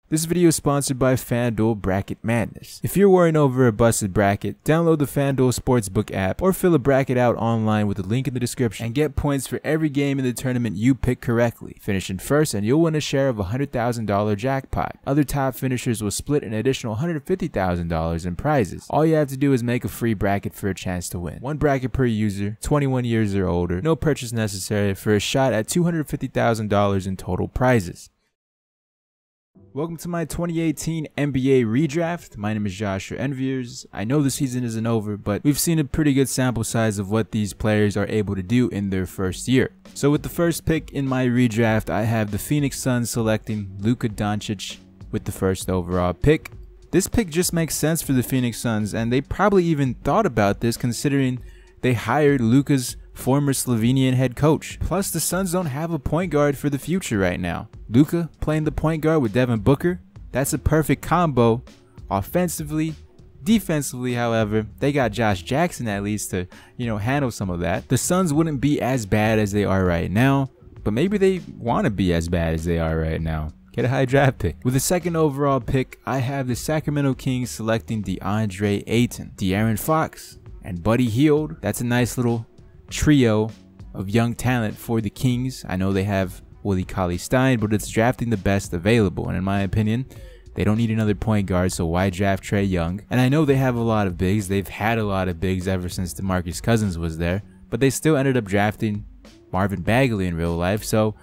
This video is sponsored by FanDuel Bracket Madness. If you're worrying over a busted bracket, download the FanDuel Sportsbook app or fill a bracket out online with the link in the description and get points for every game in the tournament you pick correctly. Finish in first and you'll win a share of a $100,000 jackpot. Other top finishers will split an additional $150,000 in prizes. All you have to do is make a free bracket for a chance to win. One bracket per user, 21 years or older, no purchase necessary for a shot at $250,000 in total prizes. Welcome to my 2018 NBA Redraft. My name is Joshua Enviers. I know the season isn't over, but we've seen a pretty good sample size of what these players are able to do in their first year. So with the first pick in my redraft, I have the Phoenix Suns selecting Luka Doncic with the first overall pick. This pick just makes sense for the Phoenix Suns, and they probably even thought about this considering they hired Luka's former Slovenian head coach. Plus, the Suns don't have a point guard for the future right now. Luka playing the point guard with Devin Booker, that's a perfect combo offensively. Defensively, however, they got Josh Jackson at least to, handle some of that. The Suns wouldn't be as bad as they are right now, but maybe they want to be as bad as they are right now. Get a high draft pick. With the second overall pick, I have the Sacramento Kings selecting DeAndre Ayton, De'Aaron Fox, and Buddy Hield. That's a nice little trio of young talent for the Kings. I know they have Willie Cauley-Stein, but it's drafting the best available, and in my opinion, they don't need another point guard, so why draft Trae Young? And I know they have a lot of bigs. They've had a lot of bigs ever since DeMarcus Cousins was there, but they still ended up drafting Marvin Bagley in real life, so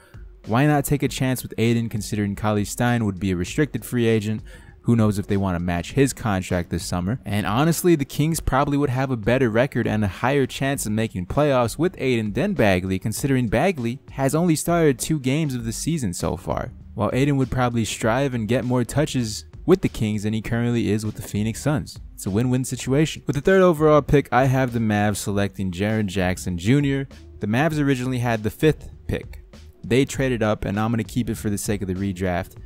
why not take a chance with Ayton, considering Cauley-Stein would be a restricted free agent? Who knows if they want to match his contract this summer. And honestly, the Kings probably would have a better record and a higher chance of making playoffs with Ayton than Bagley, considering Bagley has only started 2 games of the season so far, while Ayton would probably strive and get more touches with the Kings than he currently is with the Phoenix Suns. It's a win-win situation. With the third overall pick, I have the Mavs selecting Jaren Jackson Jr. The Mavs originally had the 5th pick. They traded up, and I'm going to keep it for the sake of the redraft,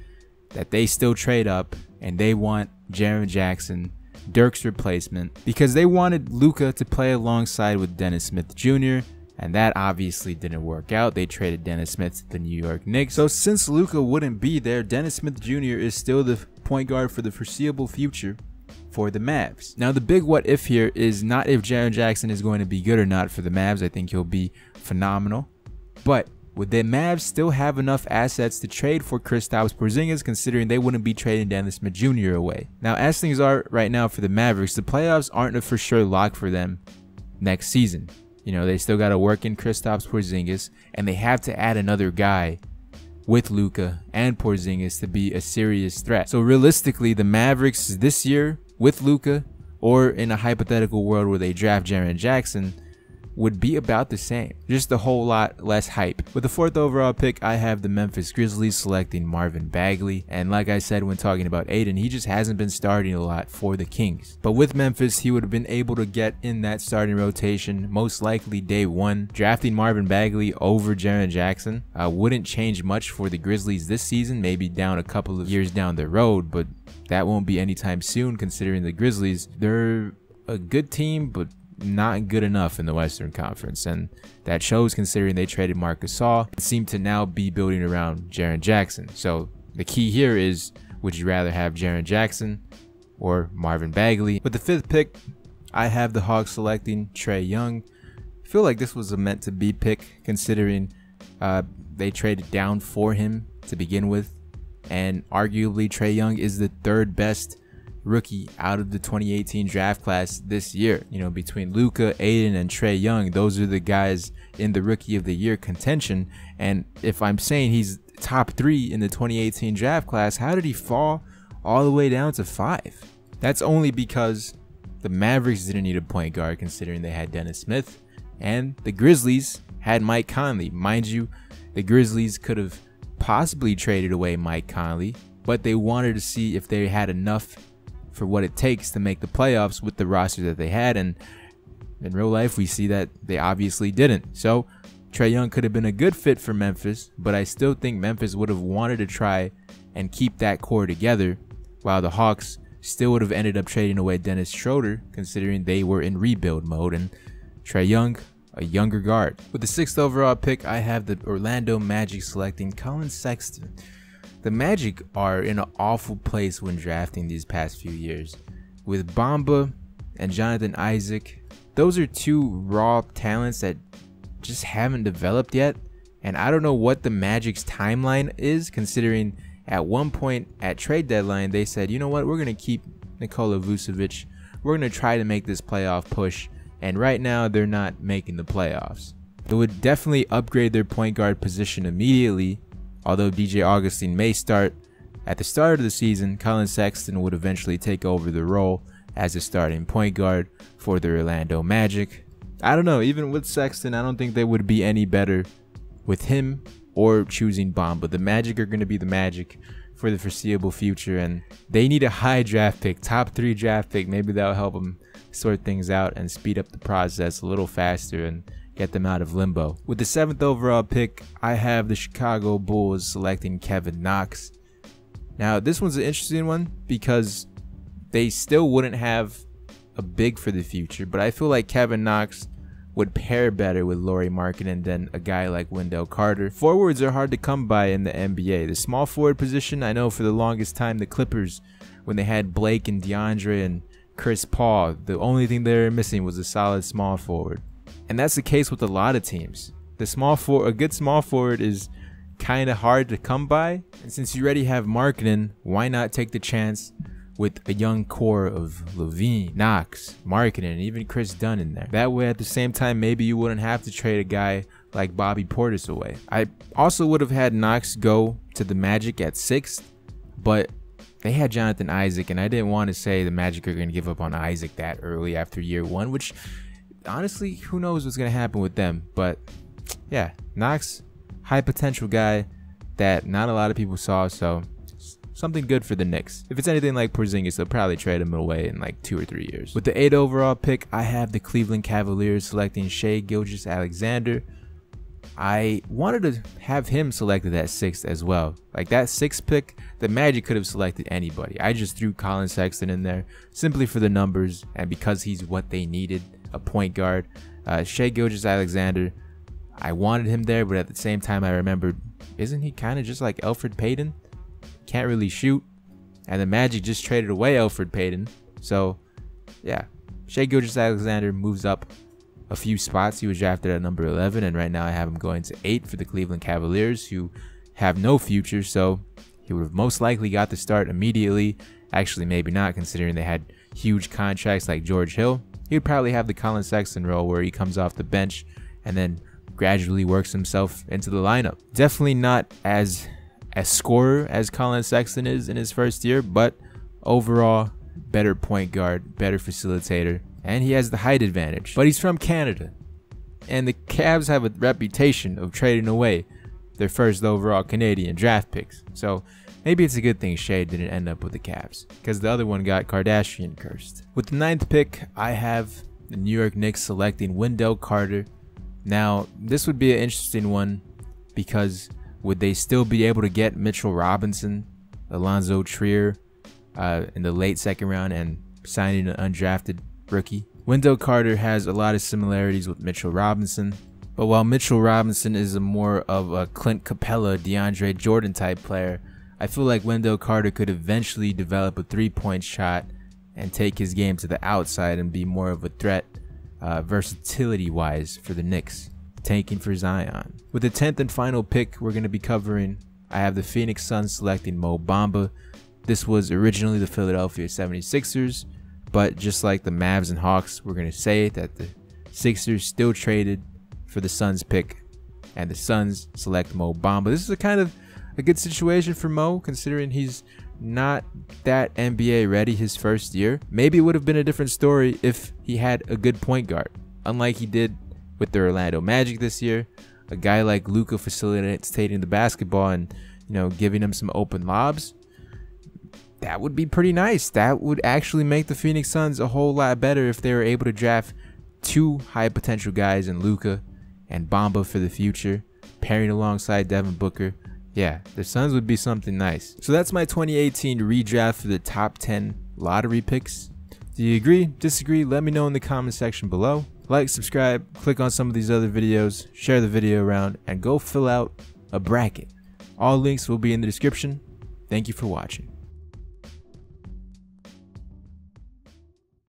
that they still trade up and they want Jaren Jackson, Dirk's replacement, because they wanted Luka to play alongside with Dennis Smith Jr., and that obviously didn't work out. They traded Dennis Smith to the New York Knicks. So since Luka wouldn't be there, Dennis Smith Jr. is still the point guard for the foreseeable future for the Mavs. Now the big what if here is not if Jaren Jackson is going to be good or not for the Mavs. I think he'll be phenomenal, but would the Mavs still have enough assets to trade for Kristaps Porzingis, considering they wouldn't be trading Dennis Smith Jr. away? Now, as things are right now for the Mavericks, the playoffs aren't a for sure lock for them next season. They still got to work in Kristaps Porzingis, and they have to add another guy with Luka and Porzingis to be a serious threat. So realistically, the Mavericks this year with Luka, or in a hypothetical world where they draft Jaren Jackson, would be about the same, just a whole lot less hype. With the 4th overall pick, I have the Memphis Grizzlies selecting Marvin Bagley, and like I said when talking about Ayton, he just hasn't been starting a lot for the Kings. But with Memphis, he would have been able to get in that starting rotation, most likely day 1. Drafting Marvin Bagley over Jaren Jackson wouldn't change much for the Grizzlies this season, maybe down a couple of years down the road, but that won't be anytime soon, considering the Grizzlies, they're a good team, but not good enough in the Western Conference, and that shows considering they traded Marc Gasol and seem to now be building around Jaren Jackson. So the key here is, would you rather have Jaren Jackson or Marvin Bagley? With the 5th pick, I have the Hawks selecting Trae Young. I feel like this was a meant to be pick, considering they traded down for him to begin with, and arguably Trae Young is the 3rd best rookie out of the 2018 draft class this year. Between Luka, Ayton, and Trae Young, those are the guys in the Rookie of the Year contention. And if I'm saying he's top 3 in the 2018 draft class, how did he fall all the way down to 5? That's only because the Mavericks didn't need a point guard, considering they had Dennis Smith, and the Grizzlies had Mike Conley. Mind you, the Grizzlies could have possibly traded away Mike Conley, but they wanted to see if they had enough for what it takes to make the playoffs with the roster that they had, and in real life we see that they obviously didn't. So Trae Young could have been a good fit for Memphis, but I still think Memphis would have wanted to try and keep that core together, while the Hawks still would have ended up trading away Dennis Schroeder, considering they were in rebuild mode, and Trae Young, a younger guard. With the 6th overall pick, I have the Orlando Magic selecting Colin Sexton. The Magic are in an awful place when drafting these past few years. With Bamba and Jonathan Isaac, those are two raw talents that just haven't developed yet. And I don't know what the Magic's timeline is, considering at one point at trade deadline, they said, you know what, we're going to keep Nikola Vucevic. We're going to try to make this playoff push. And right now, they're not making the playoffs. It would definitely upgrade their point guard position immediately. Although DJ Augustin may start at the start of the season, Colin Sexton would eventually take over the role as a starting point guard for the Orlando Magic. I don't know, even with Sexton, I don't think they would be any better with him or choosing Bamba. The Magic are going to be the Magic for the foreseeable future, and they need a high draft pick, top 3 draft pick. Maybe that'll help them sort things out and speed up the process a little faster and get them out of limbo. With the 7th overall pick, I have the Chicago Bulls selecting Kevin Knox. Now, this one's an interesting one because they still wouldn't have a big for the future, but I feel like Kevin Knox would pair better with Lauri Markkanen than a guy like Wendell Carter. Forwards are hard to come by in the NBA. The small forward position, I know for the longest time, the Clippers, when they had Blake and DeAndre and Chris Paul, the only thing they were missing was a solid small forward. And that's the case with a lot of teams. A good small forward is kind of hard to come by. And since you already have Markkanen, why not take the chance with a young core of Levine, Knox, Markkanen, and even Chris Dunn in there? That way, at the same time, maybe you wouldn't have to trade a guy like Bobby Portis away. I also would have had Knox go to the Magic at 6th, but they had Jonathan Isaac, and I didn't want to say the Magic are going to give up on Isaac that early after year 1, which honestly, who knows what's going to happen with them. But yeah, Knox, high potential guy that not a lot of people saw, so something good for the Knicks. If it's anything like Porzingis, they'll probably trade him away in like 2 or 3 years. With the 8th overall pick, I have the Cleveland Cavaliers selecting Shai Gilgeous-Alexander. I wanted to have him selected at 6th as well. Like that 6th pick, the Magic could have selected anybody. I just threw Colin Sexton in there simply for the numbers and because he's what they needed, a point guard. Shai Gilgeous-Alexander, I wanted him there, but at the same time I remembered, isn't he kind of just like Elfrid Payton? Can't really shoot, and the Magic just traded away Elfrid Payton. So yeah, Shai Gilgeous-Alexander moves up a few spots. He was drafted at number 11, and right now I have him going to 8 for the Cleveland Cavaliers, who have no future, so he would have most likely got the start immediately. Actually, maybe not, considering they had huge contracts like George Hill. He would probably have the Colin Sexton role where he comes off the bench and then gradually works himself into the lineup. Definitely not as a scorer as Colin Sexton is in his first year, but overall, better point guard, better facilitator, and he has the height advantage. But he's from Canada, and the Cavs have a reputation of trading away their first overall Canadian draft picks. So maybe it's a good thing Shai didn't end up with the Cavs, because the other one got Kardashian cursed. With the 9th pick, I have the New York Knicks selecting Wendell Carter. Now, this would be an interesting one, because would they still be able to get Mitchell Robinson, Alonzo Trier in the late 2nd round and signing an undrafted rookie? Wendell Carter has a lot of similarities with Mitchell Robinson, but while Mitchell Robinson is more of a Clint Capella, DeAndre Jordan type player, I feel like Wendell Carter could eventually develop a 3-point shot and take his game to the outside and be more of a threat versatility-wise for the Knicks, tanking for Zion. With the 10th and final pick we're going to be covering, I have the Phoenix Suns selecting Mo Bamba. This was originally the Philadelphia 76ers, but just like the Mavs and Hawks, we're going to say that the Sixers still traded for the Suns pick, and the Suns select Mo Bamba. This is a kind of a good situation for Mo, considering he's not that NBA ready his first year. Maybe it would have been a different story if he had a good point guard, unlike he did with the Orlando Magic this year. A guy like Luka facilitating the basketball and, you know, giving him some open lobs. That would be pretty nice. That would actually make the Phoenix Suns a whole lot better if they were able to draft 2 high potential guys in Luka and Bamba for the future, pairing alongside Devin Booker. Yeah, the Suns would be something nice. So that's my 2018 redraft for the top 10 lottery picks. Do you agree? Disagree? Let me know in the comment section below. Like, subscribe, click on some of these other videos, share the video around, and go fill out a bracket. All links will be in the description. Thank you for watching.